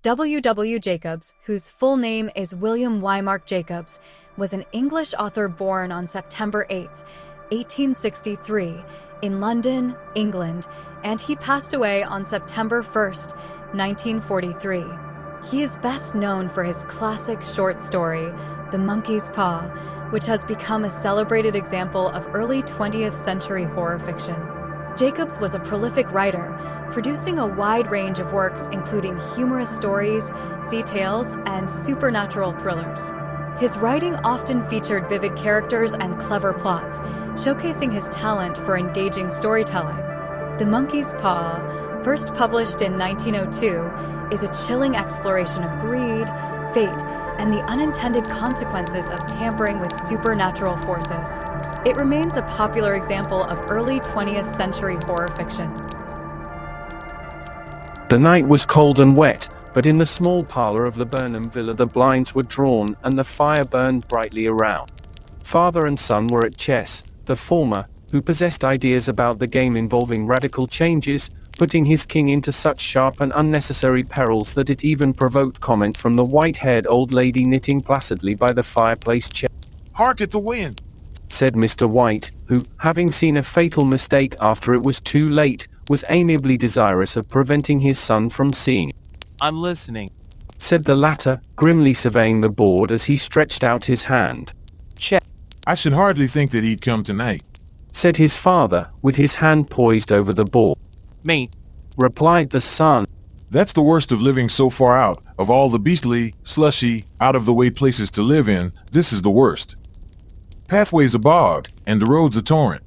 W. W. Jacobs, whose full name is William Wymark Jacobs, was an English author born on September 8, 1863, in London, England, and he passed away on September 1, 1943. He is best known for his classic short story, The Monkey's Paw, which has become a celebrated example of early 20th century horror fiction. Jacobs was a prolific writer, producing a wide range of works including humorous stories, sea tales, and supernatural thrillers. His writing often featured vivid characters and clever plots, showcasing his talent for engaging storytelling. The Monkey's Paw, first published in 1902, is a chilling exploration of greed, fate, and the unintended consequences of tampering with supernatural forces. It remains a popular example of early 20th century horror fiction. The night was cold and wet, but in the small parlor of the Burnham villa the blinds were drawn and the fire burned brightly around. Father and son were at chess, the former, who possessed ideas about the game involving radical changes, putting his king into such sharp and unnecessary perils that it even provoked comment from the white-haired old lady knitting placidly by the fireplace chair. "Hark at the wind," said Mr. White, who, having seen a fatal mistake after it was too late, was amiably desirous of preventing his son from seeing it. "I'm listening," said the latter, grimly surveying the board as he stretched out his hand. "Check." "I should hardly think that he'd come tonight," said his father, with his hand poised over the board. "Me," replied the son. "That's the worst of living so far out. Of all the beastly, slushy, out-of-the-way places to live in, this is the worst. Pathway's a bog, and the road's a torrent.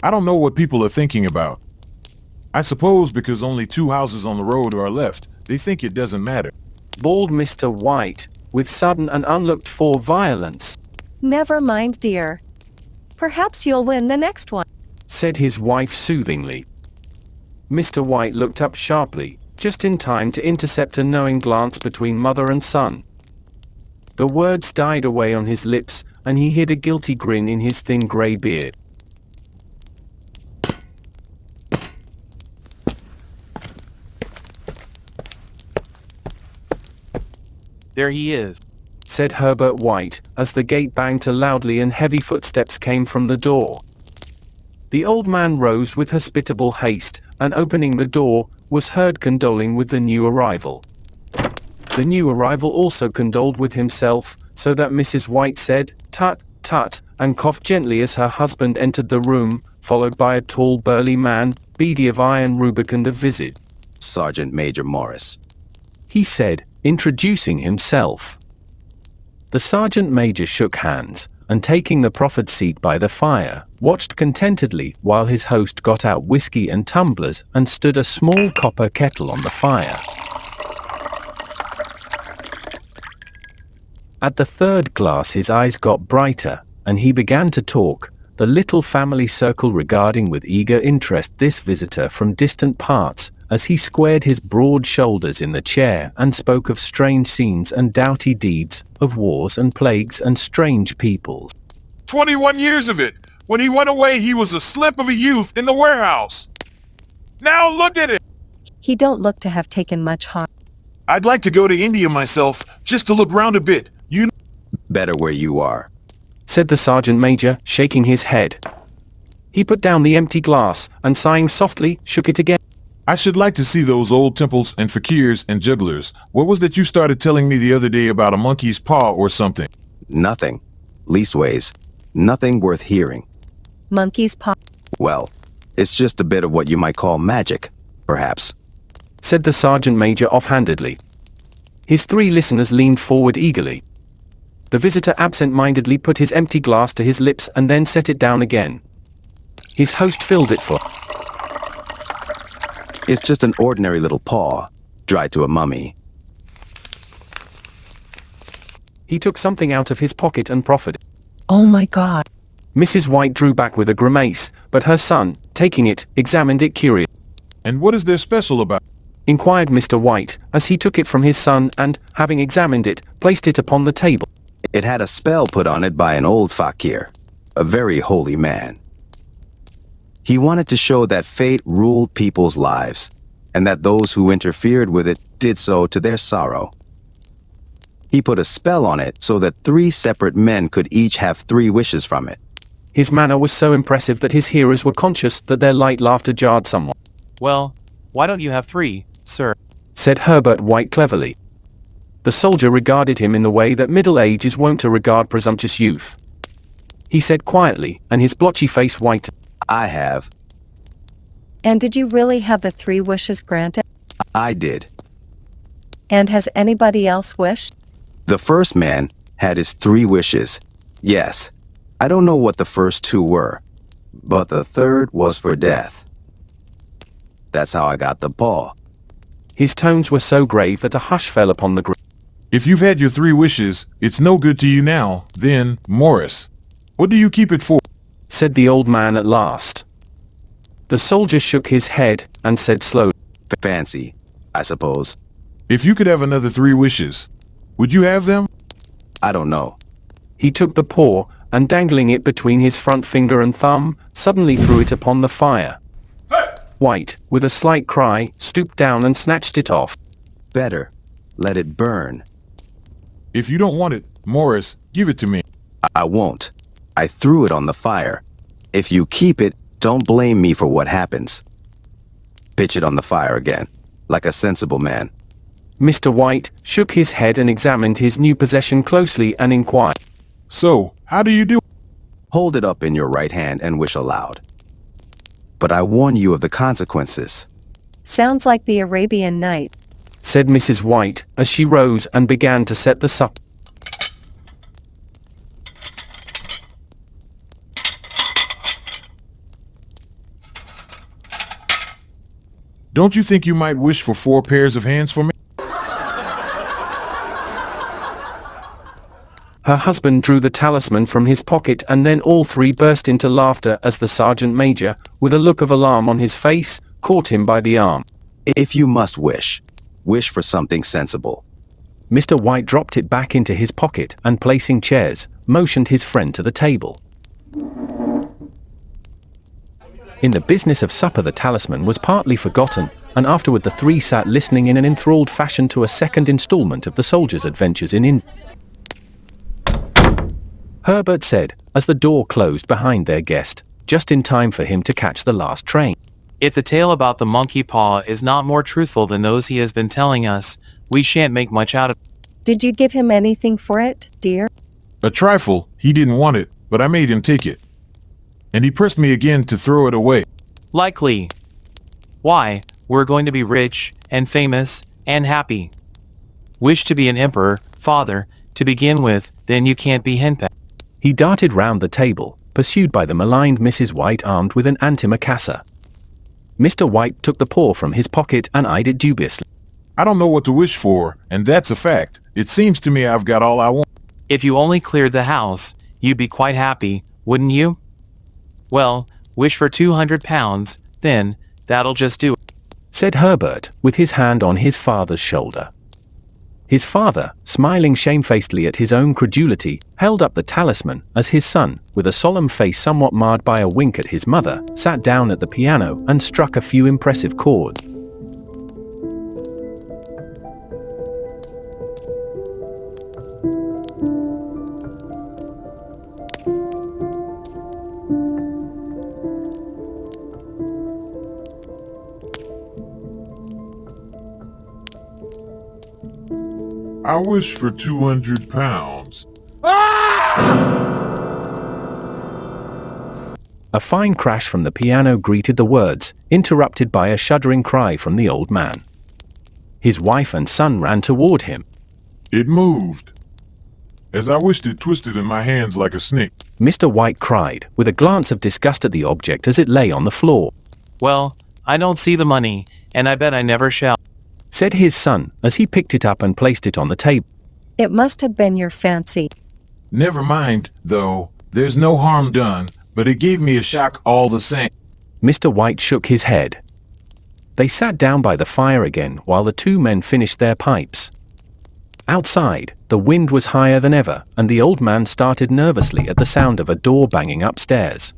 I don't know what people are thinking about. I suppose because only 2 houses on the road are left, they think it doesn't matter," bawled Mr. White, with sudden and unlooked-for violence. "Never mind, dear. Perhaps you'll win the next one," said his wife soothingly. Mr. White looked up sharply, just in time to intercept a knowing glance between mother and son. The words died away on his lips, and he hid a guilty grin in his thin grey beard. "There he is," said Herbert White, as the gate banged to loudly and heavy footsteps came from the door. The old man rose with hospitable haste, and opening the door, was heard condoling with the new arrival. The new arrival also condoled with himself, so that Mrs. White said, "Tut, tut," and coughed gently as her husband entered the room, followed by a tall burly man, beady of eye and rubicund of visage. "Sergeant Major Morris," he said, introducing himself. The sergeant major shook hands, and taking the proffered seat by the fire, watched contentedly while his host got out whiskey and tumblers and stood a small copper kettle on the fire. At the third glass his eyes got brighter, and he began to talk, the little family circle regarding with eager interest this visitor from distant parts, as he squared his broad shoulders in the chair and spoke of strange scenes and doughty deeds, of wars and plagues and strange peoples. 21 years of it. When he went away, he was a slip of a youth in the warehouse. Now look at it. "He don't look to have taken much harm." I'd like to go to India myself, just to look round a bit. You "Better where you are," said the sergeant major, shaking his head. He put down the empty glass, and sighing softly, shook it again. I should like to see those old temples and fakirs and jugglers. What was that you started telling me the other day about a monkey's paw or something? "Nothing. Leastways, nothing worth hearing." "Monkey's paw." "Well, it's just a bit of what you might call magic, perhaps," said the sergeant major offhandedly. His 3 listeners leaned forward eagerly. The visitor absent-mindedly put his empty glass to his lips and then set it down again. His host filled it full. "It's just an ordinary little paw, dried to a mummy." He took something out of his pocket and proffered it. "Oh my God." Mrs. White drew back with a grimace, but her son, taking it, examined it curiously. And what is there special about it? Inquired Mr. White, as he took it from his son and, having examined it, placed it upon the table. "It had a spell put on it by an old fakir, a very holy man. He wanted to show that fate ruled people's lives, and that those who interfered with it did so to their sorrow. He put a spell on it so that 3 separate men could each have 3 wishes from it. His manner was so impressive that his hearers were conscious that their light laughter jarred somewhat. Well, why don't you have 3, sir? Said Herbert White cleverly. The soldier regarded him in the way that middle age is wont to regard presumptuous youth. He said quietly, and his blotchy face whitened. I have. And did you really have the 3 wishes granted? I did. And has anybody else wished? The first man had his 3 wishes. Yes. I don't know what the first 2 were, but the third was for death. That's how I got the paw. His tones were so grave that a hush fell upon the group. If you've had your 3 wishes, it's no good to you now, then, Morris. What do you keep it for? Said the old man at last. The soldier shook his head and said slowly. Fancy, I suppose. If you could have another 3 wishes, would you have them? I don't know. He took the paw, and dangling it between his front finger and thumb, suddenly threw it upon the fire. White, with a slight cry, stooped down and snatched it off. Better. Let it burn. If you don't want it, Morris, give it to me. I won't. I threw it on the fire. If you keep it, don't blame me for what happens. Pitch it on the fire again, like a sensible man. Mr. White shook his head and examined his new possession closely and inquired. So, how do you do? Hold it up in your right hand and wish aloud. But I warn you of the consequences. Sounds like the Arabian Night. Said Mrs. White, as she rose and began to set the supper. Don't you think you might wish for 4 pairs of hands for me? Her husband drew the talisman from his pocket, and then all 3 burst into laughter as the sergeant major, with a look of alarm on his face, caught him by the arm. If you must wish, wish for something sensible. Mr. White dropped it back into his pocket and, placing chairs, motioned his friend to the table. In the business of supper the talisman was partly forgotten, and afterward the 3 sat listening in an enthralled fashion to a second installment of the soldier's adventures in India. Herbert said, as the door closed behind their guest, just in time for him to catch the last train. If the tale about the monkey paw is not more truthful than those he has been telling us, we shan't make much out of it. Did you give him anything for it, dear? A trifle. He didn't want it, but I made him take it. And he pressed me again to throw it away. Likely. Why, we're going to be rich, and famous, and happy. Wish to be an emperor, father, to begin with, then you can't be henpecked. He darted round the table, pursued by the maligned Mrs. White armed with an antimacassar. Mr. White took the paw from his pocket and eyed it dubiously. I don't know what to wish for, and that's a fact. It seems to me I've got all I want. If you only cleared the house, you'd be quite happy, wouldn't you? Well, wish for 200 pounds, then, that'll just do it. Said Herbert, with his hand on his father's shoulder. His father, smiling shamefacedly at his own credulity, held up the talisman as his son, with a solemn face somewhat marred by a wink at his mother, sat down at the piano and struck a few impressive chords. I wish for 200 pounds. A fine crash from the piano greeted the words, interrupted by a shuddering cry from the old man. His wife and son ran toward him. It moved. As I wished, it twisted in my hands like a snake. Mr. White cried, with a glance of disgust at the object as it lay on the floor. Well, I don't see the money, and I bet I never shall. Said his son, as he picked it up and placed it on the table. It must have been your fancy. Never mind, though. There's no harm done, but it gave me a shock all the same. Mr. White shook his head. They sat down by the fire again while the 2 men finished their pipes. Outside, the wind was higher than ever, and the old man started nervously at the sound of a door banging upstairs.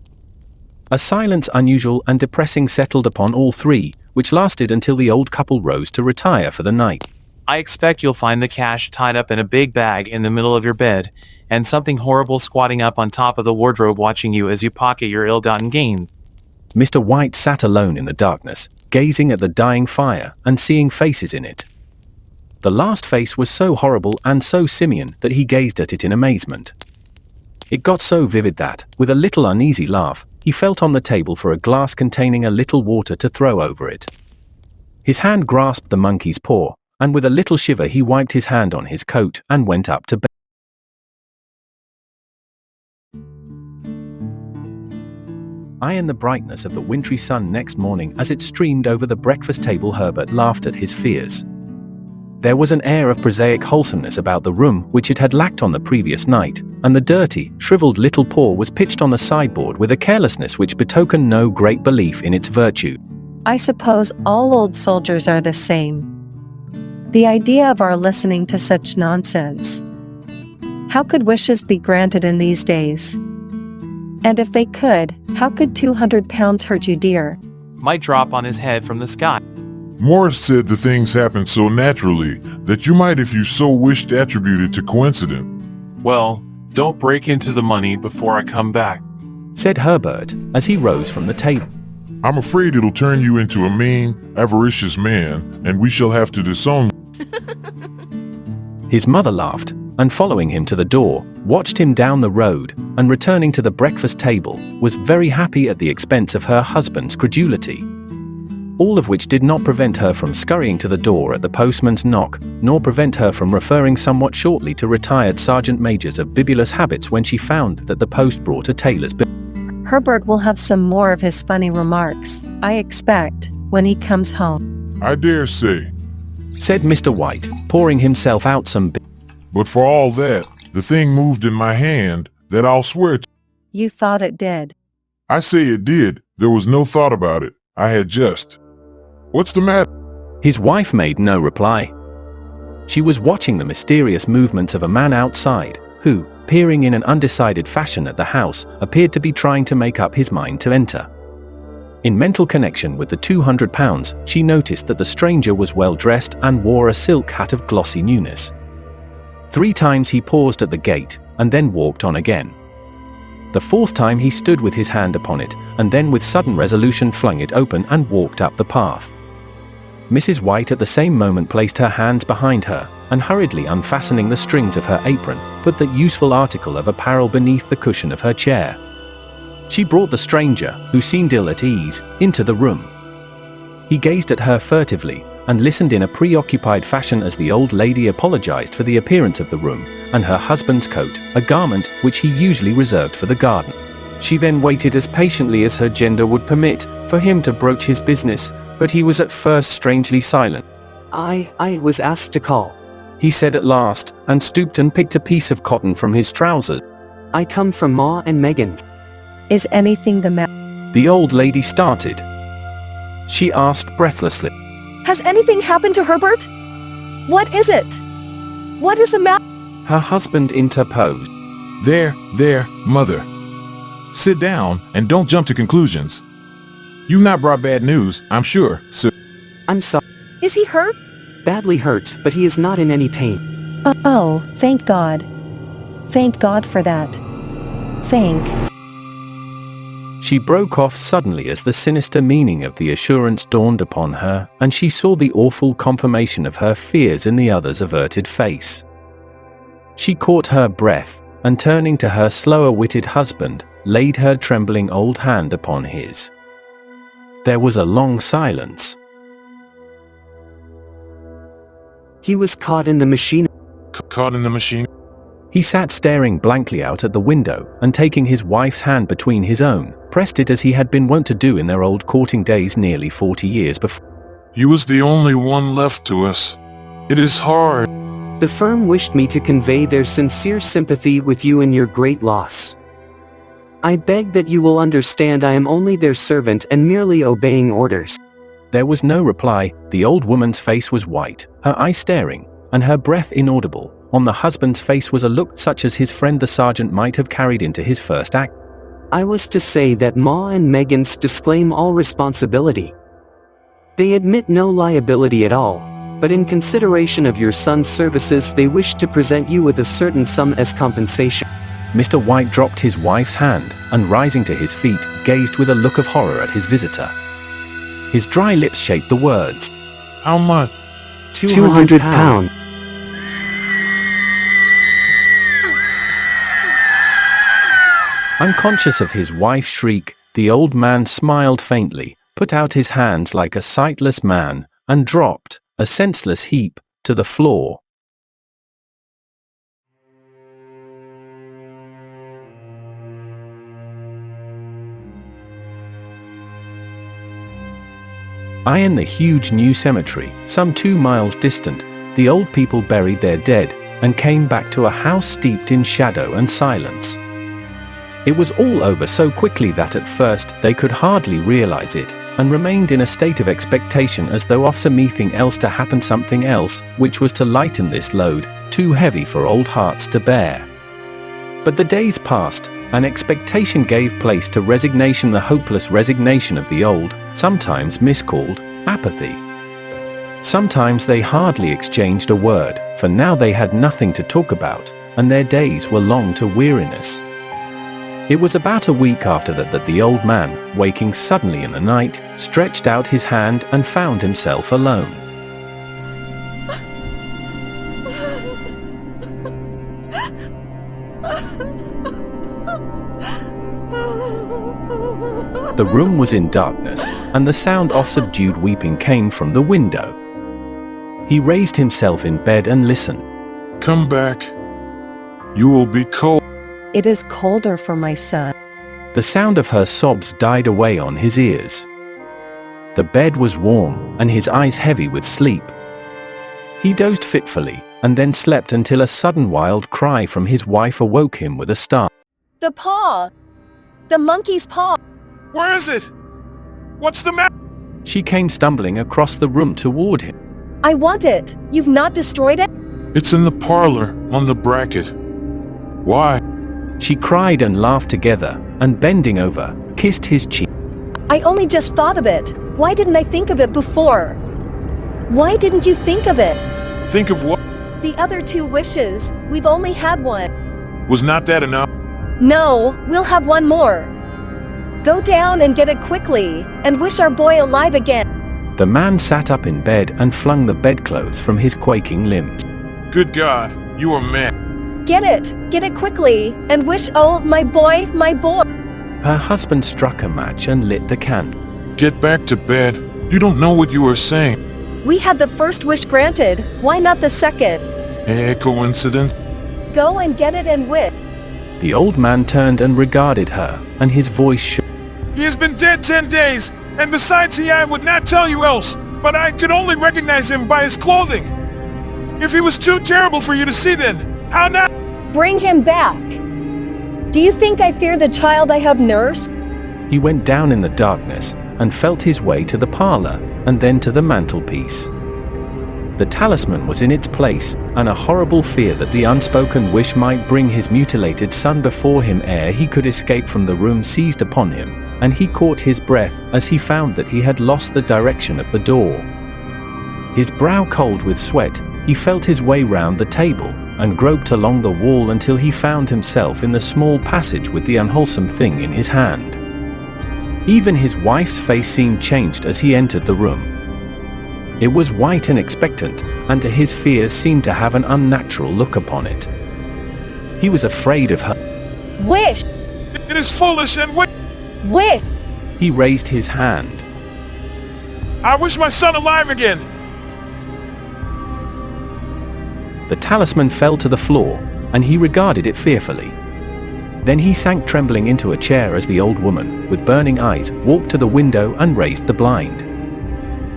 A silence unusual and depressing settled upon all 3, which lasted until the old couple rose to retire for the night. I expect you'll find the cash tied up in a big bag in the middle of your bed, and something horrible squatting up on top of the wardrobe watching you as you pocket your ill-gotten gain. Mr. White sat alone in the darkness, gazing at the dying fire and seeing faces in it. The last face was so horrible and so simian that he gazed at it in amazement. It got so vivid that, with a little uneasy laugh, he felt on the table for a glass containing a little water to throw over it. His hand grasped the monkey's paw, and with a little shiver he wiped his hand on his coat and went up to bed. In the brightness of the wintry sun next morning as it streamed over the breakfast table, Herbert laughed at his fears. There was an air of prosaic wholesomeness about the room which it had lacked on the previous night, and the dirty, shriveled little paw was pitched on the sideboard with a carelessness which betokened no great belief in its virtue. I suppose all old soldiers are the same. The idea of our listening to such nonsense. How could wishes be granted in these days? And if they could, how could 200 pounds hurt you, dear? Might drop on his head from the sky. Morris said the things happen so naturally that you might, if you so wished, attribute it to coincidence. Well, don't break into the money before I come back, said Herbert as he rose from the table. I'm afraid it'll turn you into a mean, avaricious man, and we shall have to disown you. His mother laughed, and following him to the door, watched him down the road, and returning to the breakfast table, was very happy at the expense of her husband's credulity. All of which did not prevent her from scurrying to the door at the postman's knock, nor prevent her from referring somewhat shortly to retired sergeant majors of bibulous habits when she found that the post brought a tailor's bill. Herbert will have some more of his funny remarks, I expect, when he comes home. I dare say, said Mr. White, pouring himself out some beer. But for all that, the thing moved in my hand, that I'll swear to. You thought it did. I say it did. There was no thought about it. I had just. What's the matter? His wife made no reply. She was watching the mysterious movements of a man outside, who, peering in an undecided fashion at the house, appeared to be trying to make up his mind to enter. In mental connection with the 200 pounds, she noticed that the stranger was well dressed and wore a silk hat of glossy newness. 3 times he paused at the gate, and then walked on again. The 4th time he stood with his hand upon it, and then with sudden resolution flung it open and walked up the path. Mrs. White at the same moment placed her hands behind her, and hurriedly unfastening the strings of her apron, put that useful article of apparel beneath the cushion of her chair. She brought the stranger, who seemed ill at ease, into the room. He gazed at her furtively, and listened in a preoccupied fashion as the old lady apologized for the appearance of the room, and her husband's coat, a garment which he usually reserved for the garden. She then waited as patiently as her gender would permit, for him to broach his business, but he was at first strangely silent. I was asked to call, he said at last, and stooped and picked a piece of cotton from his trousers. I come from Ma and Megan's. Is anything the matter? The old lady started. She asked breathlessly, Has anything happened to Herbert? What is it? What is the matter? Her husband interposed. There, mother. Sit down and don't jump to conclusions. You've not brought bad news, I'm sure, sir. I'm sorry. Is he hurt? Badly hurt, but he is not in any pain. Oh, thank God. Thank God for that. She broke off suddenly as the sinister meaning of the assurance dawned upon her, and she saw the awful confirmation of her fears in the other's averted face. She caught her breath, and turning to her slower-witted husband, laid her trembling old hand upon his. There was a long silence. He was caught in the machine. Caught in the machine? He sat staring blankly out at the window, and taking his wife's hand between his own, pressed it as he had been wont to do in their old courting days nearly 40 years before. He was the only one left to us. It is hard. The firm wished me to convey their sincere sympathy with you in your great loss. I beg that you will understand I am only their servant and merely obeying orders. There was no reply. The old woman's face was white, her eyes staring, and her breath inaudible. On the husband's face was a look such as his friend the sergeant might have carried into his first act. I was to say that Ma and Megan's disclaim all responsibility. They admit no liability at all, but in consideration of your son's services they wish to present you with a certain sum as compensation. Mr. White dropped his wife's hand and, rising to his feet, gazed with a look of horror at his visitor. His dry lips shaped the words. How much? 200 pounds. Unconscious of his wife's shriek, the old man smiled faintly, put out his hands like a sightless man, and dropped, a senseless heap, to the floor. In the huge new cemetery, some 2 miles distant, the old people buried their dead, and came back to a house steeped in shadow and silence. It was all over so quickly that at first they could hardly realize it, and remained in a state of expectation as though of something else to happen, something else, which was to lighten this load, too heavy for old hearts to bear. But the days passed, and expectation gave place to resignation, the hopeless resignation of the old, sometimes miscalled, apathy. Sometimes they hardly exchanged a word, for now they had nothing to talk about, and their days were long to weariness. It was about a week after that the old man, waking suddenly in the night, stretched out his hand and found himself alone. The room was in darkness, and the sound of subdued weeping came from the window. He raised himself in bed and listened. Come back. You will be cold. It is colder for my son. The sound of her sobs died away on his ears. The bed was warm, and his eyes heavy with sleep. He dozed fitfully, and then slept until a sudden wild cry from his wife awoke him with a start. The paw! The monkey's paw! Where is it? What's the matter? She came stumbling across the room toward him. I want it! You've not destroyed it? It's in the parlor, on the bracket. Why? She cried and laughed together, and bending over, kissed his cheek. I only just thought of it. Why didn't I think of it before? Why didn't you think of it? Think of what? The other 2 wishes. We've only had one. Was not that enough? No, we'll have one more. Go down and get it quickly, and wish our boy alive again. The man sat up in bed and flung the bedclothes from his quaking limbs. Good God, you are mad. Get it quickly, and wish, oh, my boy, my boy. Her husband struck a match and lit the candle. Get back to bed. You don't know what you are saying. We had the first wish granted, why not the second? Coincidence? Go and get it and wish. The old man turned and regarded her, and his voice shook. He has been dead 10 days, and besides I would not tell you else, but I could only recognize him by his clothing. If he was too terrible for you to see then, how not? Bring him back. Do you think I fear the child I have nursed? He went down in the darkness, and felt his way to the parlor, and then to the mantelpiece. The talisman was in its place, and a horrible fear that the unspoken wish might bring his mutilated son before him ere he could escape from the room seized upon him, and he caught his breath as he found that he had lost the direction of the door. His brow cold with sweat, he felt his way round the table, and groped along the wall until he found himself in the small passage with the unwholesome thing in his hand. Even his wife's face seemed changed as he entered the room. It was white and expectant, and to his fears seemed to have an unnatural look upon it. He was afraid of her. Wish! It is foolish and Wish! He raised his hand. I wish my son alive again. The talisman fell to the floor, and he regarded it fearfully. Then he sank trembling into a chair as the old woman, with burning eyes, walked to the window and raised the blind.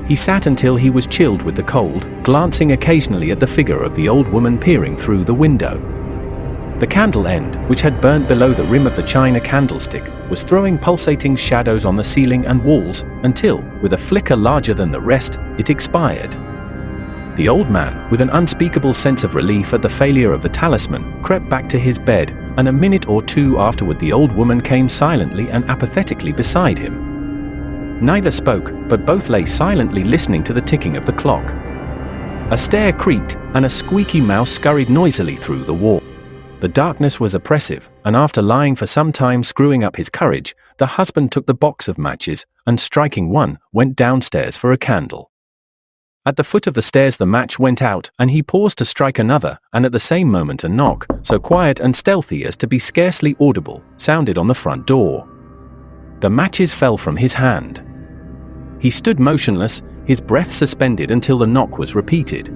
He sat until he was chilled with the cold, glancing occasionally at the figure of the old woman peering through the window. The candle end, which had burnt below the rim of the china candlestick, was throwing pulsating shadows on the ceiling and walls, until, with a flicker larger than the rest, it expired. The old man, with an unspeakable sense of relief at the failure of the talisman, crept back to his bed, and a minute or two afterward the old woman came silently and apathetically beside him. Neither spoke, but both lay silently listening to the ticking of the clock. A stair creaked, and a squeaky mouse scurried noisily through the wall. The darkness was oppressive, and after lying for some time screwing up his courage, the husband took the box of matches, and striking one, went downstairs for a candle. At the foot of the stairs the match went out, and he paused to strike another, and at the same moment a knock, so quiet and stealthy as to be scarcely audible, sounded on the front door. The matches fell from his hand. He stood motionless, his breath suspended until the knock was repeated.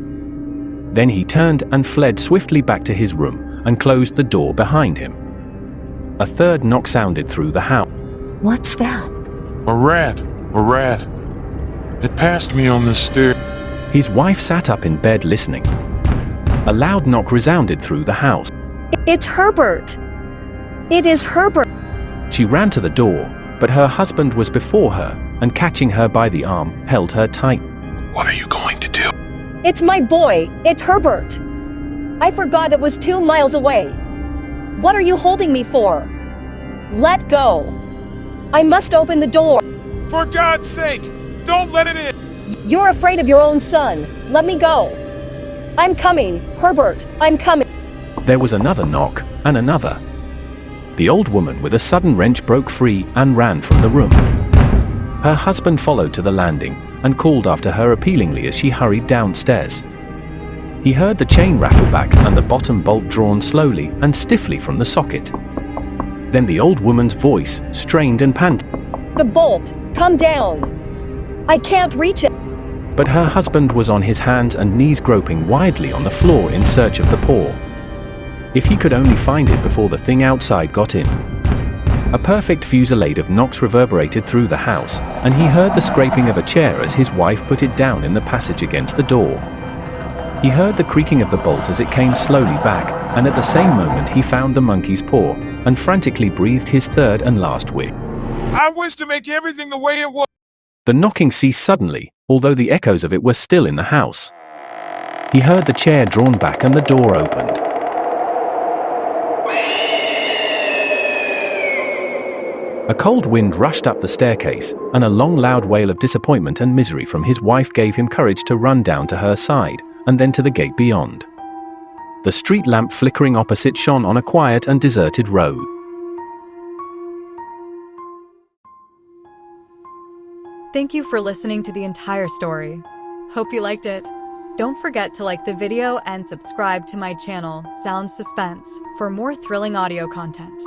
Then he turned and fled swiftly back to his room, and closed the door behind him. A third knock sounded through the house. What's that? A rat. A rat. It passed me on the stair. His wife sat up in bed listening. A loud knock resounded through the house. It's Herbert. It is Herbert. She ran to the door, but her husband was before her, and catching her by the arm, held her tight. What are you going to do? It's my boy. It's Herbert. I forgot it was 2 miles away. What are you holding me for? Let go. I must open the door. For God's sake, don't let it in! You're afraid of your own son. Let me go. I'm coming, Herbert, I'm coming. There was another knock, and another. The old woman with a sudden wrench broke free and ran from the room. Her husband followed to the landing, and called after her appealingly as she hurried downstairs. He heard the chain rattle back and the bottom bolt drawn slowly and stiffly from the socket. Then the old woman's voice, strained and panting. The bolt, come down. I can't reach it. But her husband was on his hands and knees groping wildly on the floor in search of the paw. If he could only find it before the thing outside got in. A perfect fusillade of knocks reverberated through the house, and he heard the scraping of a chair as his wife put it down in the passage against the door. He heard the creaking of the bolt as it came slowly back, and at the same moment he found the monkey's paw, and frantically breathed his third and last wish. I wish to make everything the way it was. The knocking ceased suddenly, although the echoes of it were still in the house. He heard the chair drawn back and the door opened. A cold wind rushed up the staircase, and a long loud wail of disappointment and misery from his wife gave him courage to run down to her side, and then to the gate beyond. The street lamp flickering opposite shone on a quiet and deserted road. Thank you for listening to the entire story. Hope you liked it. Don't forget to like the video and subscribe to my channel, Sound Suspense, for more thrilling audio content.